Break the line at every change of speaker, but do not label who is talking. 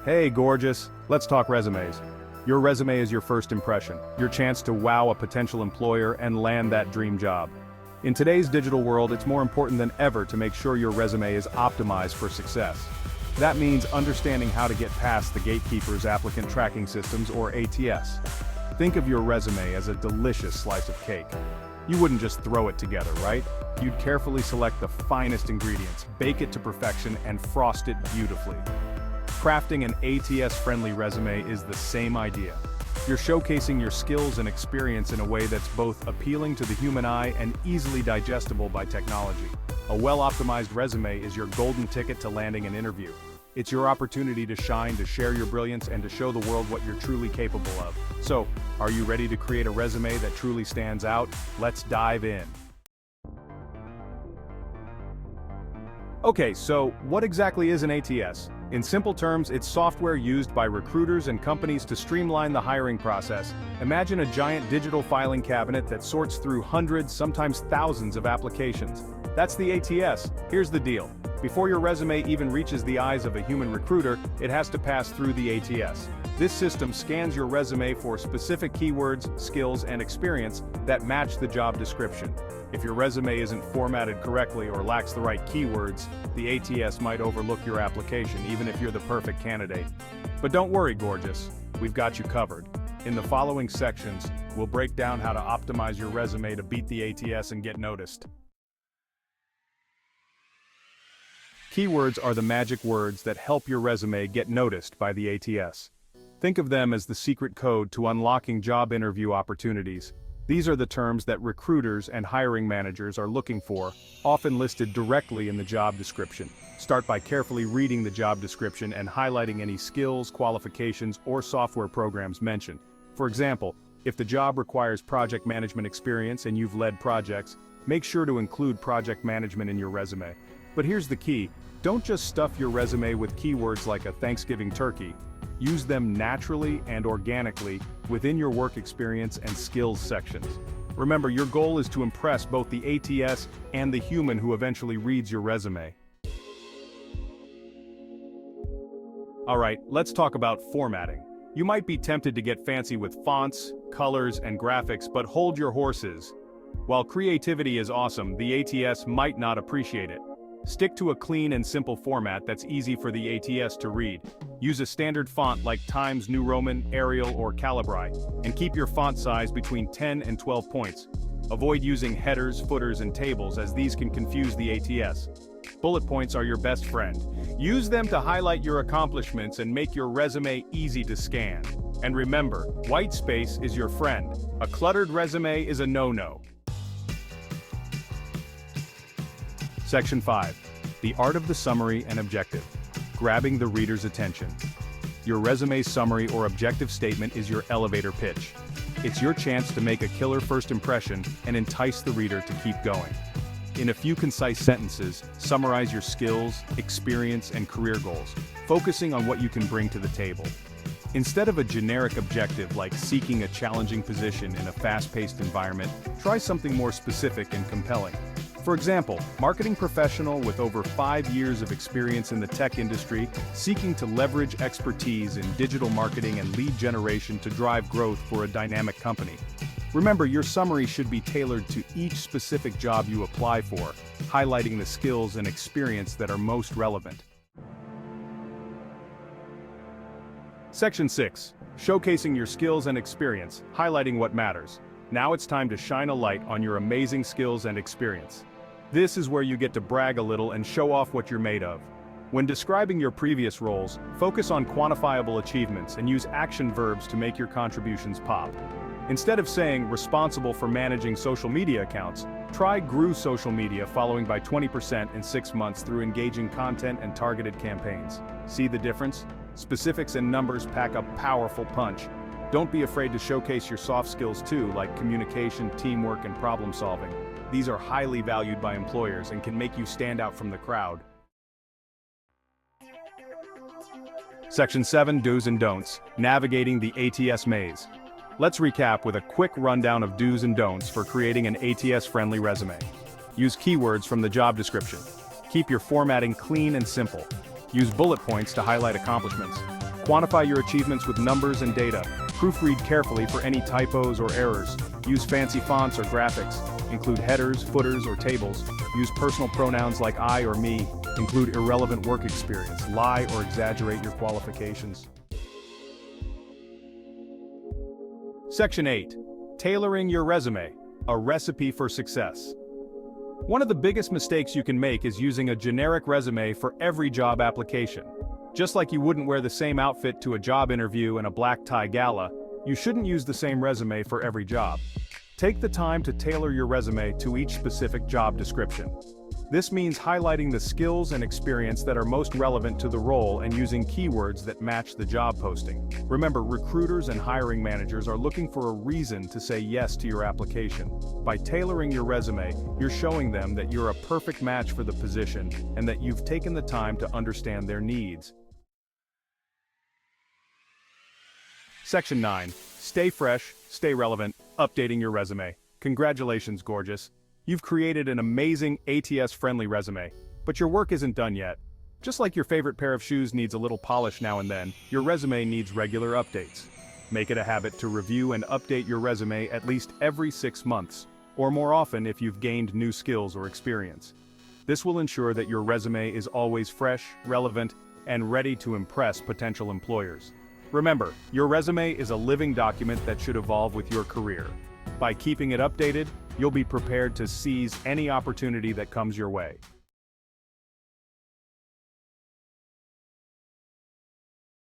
Hey, gorgeous. Let's talk resumes. Your resume is your first impression, your chance to wow a potential employer and land that dream job. In today's digital world, it's more important than ever to make sure your resume is optimized for success. That means understanding how to get past the gatekeepers, Applicant Tracking Systems, or ATS. Think of your resume as a delicious slice of cake. You wouldn't just throw it together, right? You'd carefully select the finest ingredients, bake it to perfection, and frost it beautifully. Crafting an ATS-friendly resume is the same idea. You're showcasing your skills and experience in a way that's both appealing to the human eye and easily digestible by technology. A well-optimized resume is your golden ticket to landing an interview. It's your opportunity to shine, to share your brilliance, and to show the world what you're truly capable of. So, are you ready to create a resume that truly stands out? Let's dive in. Okay, so what exactly is an ATS? In simple terms, it's software used by recruiters and companies to streamline the hiring process. Imagine a giant digital filing cabinet that sorts through hundreds, sometimes thousands of applications. That's the ATS. Here's the deal. Before your resume even reaches the eyes of a human recruiter, it has to pass through the ATS. This system scans your resume for specific keywords, skills, and experience that match the job description. If your resume isn't formatted correctly or lacks the right keywords, the ATS might overlook your application even if you're the perfect candidate. But don't worry, gorgeous. We've got you covered. In the following sections, we'll break down how to optimize your resume to beat the ATS and get noticed. Keywords are the magic words that help your resume get noticed by the ATS. Think of them as the secret code to unlocking job interview opportunities. These are the terms that recruiters and hiring managers are looking for, often listed directly in the job description. Start by carefully reading the job description and highlighting any skills, qualifications, or software programs mentioned. For example, if the job requires project management experience and you've led projects, make sure to include project management in your resume. But here's the key. Don't just stuff your resume with keywords like a Thanksgiving turkey. Use them naturally and organically within your work experience and skills sections. Remember, your goal is to impress both the ATS and the human who eventually reads your resume. Alright, let's talk about formatting. You might be tempted to get fancy with fonts, colors, and graphics, but hold your horses. While creativity is awesome, the ATS might not appreciate it. Stick to a clean and simple format that's easy for the ATS to read. Use a standard font like Times New Roman, Arial, or Calibri, and keep your font size between 10 and 12 points. Avoid using headers, footers, and tables as these can confuse the ATS. Bullet points are your best friend. Use them to highlight your accomplishments and make your resume easy to scan. And remember, white space is your friend. A cluttered resume is a no-no. Section 5. The art of the summary and objective. Grabbing the reader's attention. Your resume summary or objective statement is your elevator pitch. It's your chance to make a killer first impression and entice the reader to keep going. In a few concise sentences, summarize your skills, experience, and career goals, focusing on what you can bring to the table. Instead of a generic objective like seeking a challenging position in a fast-paced environment, try something more specific and compelling. For example, marketing professional with over 5 years of experience in the tech industry, seeking to leverage expertise in digital marketing and lead generation to drive growth for a dynamic company. Remember, your summary should be tailored to each specific job you apply for, highlighting the skills and experience that are most relevant. Section 6. Showcasing your skills and experience, highlighting what matters. Now it's time to shine a light on your amazing skills and experience. This is where you get to brag a little and show off what you're made of. When describing your previous roles, focus on quantifiable achievements and use action verbs to make your contributions pop. Instead of saying responsible for managing social media accounts, try grew social media following by 20% in 6 months through engaging content and targeted campaigns. See the difference? Specifics and numbers pack a powerful punch. Don't be afraid to showcase your soft skills too, like communication, teamwork, and problem solving. These are highly valued by employers and can make you stand out from the crowd. Section 7. Do's and Don'ts. Navigating the ATS maze. Let's recap with a quick rundown of do's and don'ts for creating an ATS-friendly resume. Use keywords from the job description. Keep your formatting clean and simple. Use bullet points to highlight accomplishments. Quantify your achievements with numbers and data. Proofread carefully for any typos or errors. Use fancy fonts or graphics. Include headers, footers, or tables. Use personal pronouns like I or me. Include irrelevant work experience. Lie or exaggerate your qualifications. Section 8. Tailoring your resume. A recipe for success. One of the biggest mistakes you can make is using a generic resume for every job application. Just like you wouldn't wear the same outfit to a job interview and a black tie gala, you shouldn't use the same resume for every job. Take the time to tailor your resume to each specific job description. This means highlighting the skills and experience that are most relevant to the role and using keywords that match the job posting. Remember, recruiters and hiring managers are looking for a reason to say yes to your application. By tailoring your resume, you're showing them that you're a perfect match for the position and that you've taken the time to understand their needs. Section 9. Stay fresh, stay relevant, updating your resume. Congratulations, gorgeous. You've created an amazing ATS-friendly resume, but your work isn't done yet. Just like your favorite pair of shoes needs a little polish now and then, your resume needs regular updates. Make it a habit to review and update your resume at least every 6 months, or more often if you've gained new skills or experience. This will ensure that your resume is always fresh, relevant, and ready to impress potential employers. Remember, your resume is a living document that should evolve with your career. By keeping it updated, you'll be prepared to seize any opportunity that comes your way.